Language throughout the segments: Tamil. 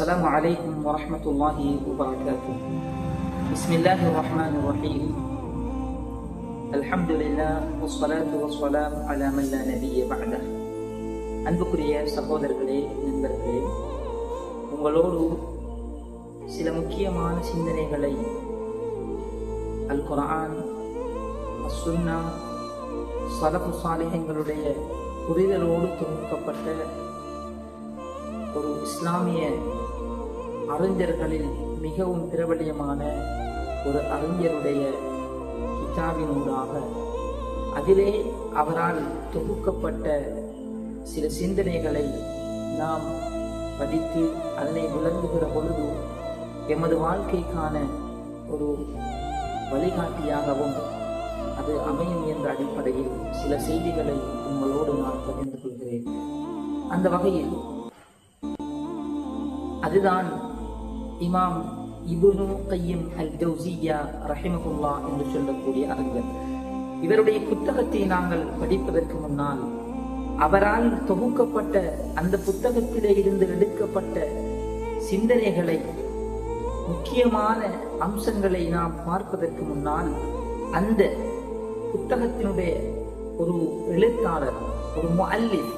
السلام عليكم ورحمة الله وبركاته. بسم الله الرحمن الرحيم. الحمد لله والصلاة والسلام على من لا نبي بعده. அன்புக்குரிய சகோதரர்களே, நண்பர்களே, உங்களோடு சில முக்கியமான சிந்தனைகளை அல் குர்ஆன், அஸ்-சுன்னா, ஸலஃபு ஸாலிஹீன்களுடைய புரிதலோடு தொகுக்கப்பட்ட ஒரு இஸ்லாமிய அறிஞர்களில் மிகவும் பிரபலியமான ஒரு அறிஞருடைய கிதாபினூடாக அதிலே அவரால் தொகுக்கப்பட்ட சில சிந்தனைகளை நாம் படித்து அதனை விளங்குகிற பொழுது எமது வாழ்க்கைக்கான ஒரு வழிகாட்டியாகவும் அது அமையும் என்ற அடிப்படையில் சில செய்திகளை உங்களோடு நான் பகிர்ந்து கொள்கிறேன். அந்த வகையில் அதுதான் இமாம் இப்னு கய்யிம் அல் ஜௌஸிய்யா ரஹிமஹுல்லாஹ் என்று சொல்லக்கூடிய அறிஞர். இவருடைய புத்தகத்தை நாங்கள் படிப்பதற்கு முன்னால் அவரால் தொகுக்கப்பட்ட அந்த புத்தகத்திலே இருந்து எடுக்கப்பட்ட சிந்தனைகளை, முக்கியமான அம்சங்களை நாம் பார்ப்பதற்கு முன்னால் அந்த புத்தகத்தினுடைய ஒரு எழுத்தாளர், ஒரு முஅல்லிஃப்,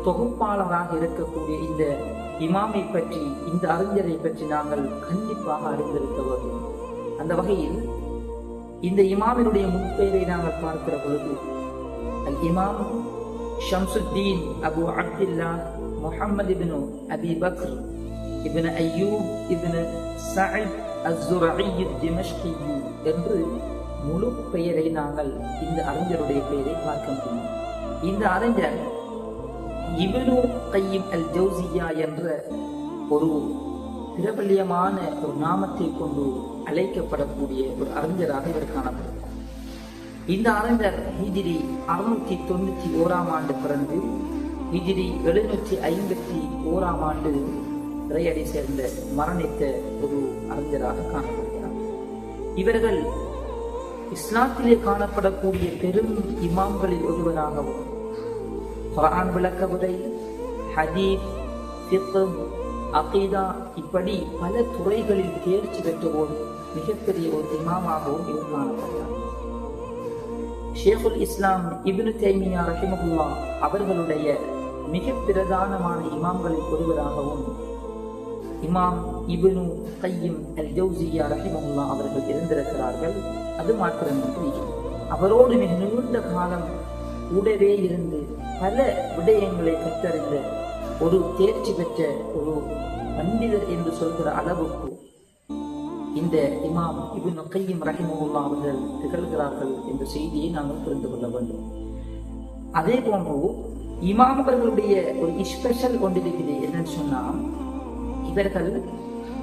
தொகுப்பாளராக இருக்கக்கூடிய இந்த இமாமை பற்றி, இந்த அறிஞரை பற்றி நாங்கள் கண்டிப்பாக அறிந்திருக்க வேண்டும். அந்த வகையில் இந்த இமாமினுடைய முன்பெயரை நாங்கள் பார்க்கிற பொழுது அல் இமாம் ஷம்சுத்தீன் அபு அப்துல்லா முஹம்மது இப்னு அபி பக்ர் இப்னு அய்யூப் இப்னு சஅத் அஸ்-ஸுரஇ திமஷ்கி என்று முழு பெயரை நாங்கள் இந்த அறிஞருடைய பெயரை பார்க்க முடியும். இந்த அறிஞர் இப்னு கய்யிம் அல் ஜௌஸிய்யா என்ற ஒரு பிரபல்யமான ஒரு நாமத்தை கொண்டு அழைக்கப்படக்கூடிய ஒரு அறிஞராக இவர் காணப்படுகிறார். இந்த அறிஞர் ஹிஜ்ரி 691 ஆண்டு பிறந்து ஹிஜ்ரி 751 ஆண்டு இறையடி சேர்ந்த மரணித்த ஒரு அறிஞராக காணப்படுகிறார். இவர்கள் இஸ்லாத்திலே காணப்படக்கூடிய பெரும் இமாம்களில் ஒருவராகவும் குர்ஆன் விளக்க உரை, ஹதீஸ், ஃபிக்ஹ், அகீதா இப்படி பல துறைகளில் தேர்ச்சி பெற்ற ஒரு மிகப்பெரிய ஒரு இமாமாகவும் இவர் காணப்பட்டார். ஷேகுல் இஸ்லாம் இப்னு தைமியா ரஹிமஹுல்லாஹ் அவர்களுடைய மிக பிரதானமான இமாம்களில் ஒருவராகவும் இமாம் இப்னு கய்யிம் அல் ஜௌஸிய்யா ரஹிமஹுல்லாஹ் அவர்கள் இருந்திருக்கிறார்கள். அது மாத்திரமின்றி அவரோடு மிக நீண்ட காலம் கூடவே இருந்து பல விடயங்களை கற்றறிந்த ஒரு தேர்ச்சி பெற்ற ஒரு பண்டிதர் என்று சொல்கிற அளவுக்கு இந்த இமாம் இப்னு கய்யிம் ரஹிமஹுல்லாஹ் அவர்கள் திகழ்கிறார்கள் என்ற செய்தியை நாங்கள் புரிந்து கொள்ள வேண்டும். அதே போன்று இமாம்களுடைய ஒரு ஸ்பெஷல் கொண்டிருக்கிறது என்னன்னு சொன்னால், இவர்கள்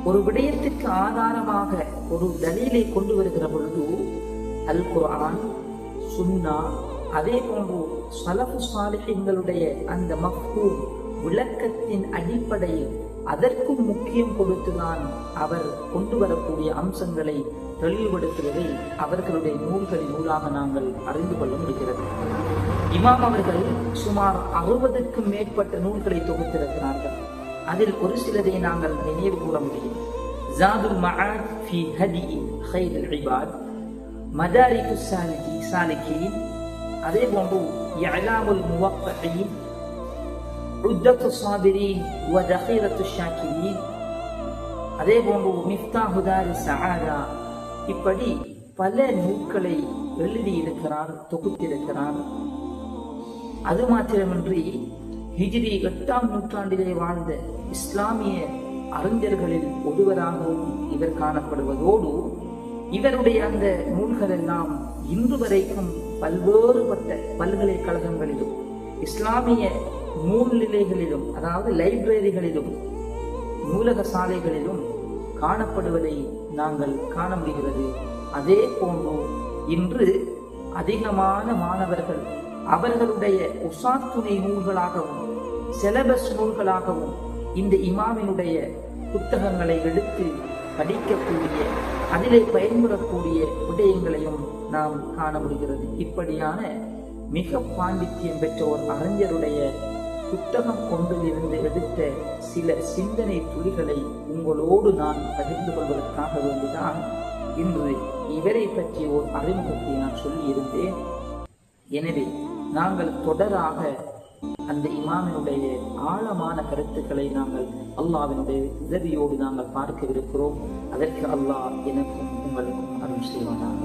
ஒரு விடயத்திற்கு ஆதாரமாக ஒரு தலீலை கொண்டு வருகிற பொழுது அல் குர்ஆன், சுன்னா, அதே போன்று ஸலஃபு ஸாலிஹீன்களுடைய அந்த மஃஹூம் விளக்கத்தின் அடிப்படையில் அதற்கும் முக்கியம் கொடுத்துதான் அவர் கொண்டு வரக்கூடிய அம்சங்களை தெளிவுபடுத்துவதை அவர்களுடைய நூல்களின் நூலாக நாங்கள் அறிந்து கொள்ள முடிகிறது. இமாம் அவர்கள் சுமார் 60க்கும் மேற்பட்ட நூல்களை தொகுத்திருக்கிறார்கள். அதில் ஒரு சிலரை நாங்கள் நினைவு கூற முடியும். ஜாதுல் மஆத் ஃபீ ஹதி கைரில் இபாத், மதாரிகுஸ் சாலிகீன், அதே போன்று இஅலாமுல் முவக்கீன், உத்தத்து ஸாபிரீன் வ தகீரத்து ஷாக்கிரீன், அதே போன்று மிஃப்தாஹு தாரி ஸஆதா, இப்படி பல நூல்களை எழுதியிருக்கிறார், தொகுத்திருக்கிறார். அது மாத்திரமின்றி ஹிஜ்ரி 8ஆம் நூற்றாண்டிலே வாழ்ந்த இஸ்லாமிய அறிஞர்களில் ஒருவராகவும் இவர் காணப்படுவதோடு இவருடைய அந்த நூல்கள் எல்லாம் இன்று வரைக்கும் பல்வேறுபட்ட பல்கலைக்கழகங்களிலும் இஸ்லாமிய நூல் நிலைகளிலும், அதாவது லைப்ரரிகளிலும் நூலக சாலைகளிலும் காணப்படுவதை நாங்கள் காண முடிகிறது. அதே போன்று இன்று அதிகமான மாணவர்கள் அவர்களுடைய உசாத்துணை நூல்களாகவும் சிலபஸ் நூல்களாகவும் இந்த இமாமினுடைய புத்தகங்களை எடுத்து படிக்கக்கூடிய, அதிலே பயன்படக்கூடிய விடயங்களையும் நாம் காண முடிகிறது. இப்படியான மிக பாண்டித்யம் பெற்ற ஒரு அறிஞருடைய புத்தகம் ஒன்றிலிருந்து எடுத்த சில சிந்தனை துளிகளை உங்களோடு நான் பகிர்ந்து கொள்வதற்காக வேண்டிதான் இன்று இவரை பற்றிய ஒரு அறிமுகத்தை நான் சொல்லியிருந்தேன். எனவே நாங்கள் தொடராக அந்த இமாமினுடைய ஆழமான கருத்துக்களை நாங்கள் அல்லாஹ்வினுடைய உதவியோடு நாங்கள் பார்க்கவிருக்கிறோம். அதற்கு அல்லாஹ் எனக்கும் உங்களுக்கும் அருள் செய்வானாக.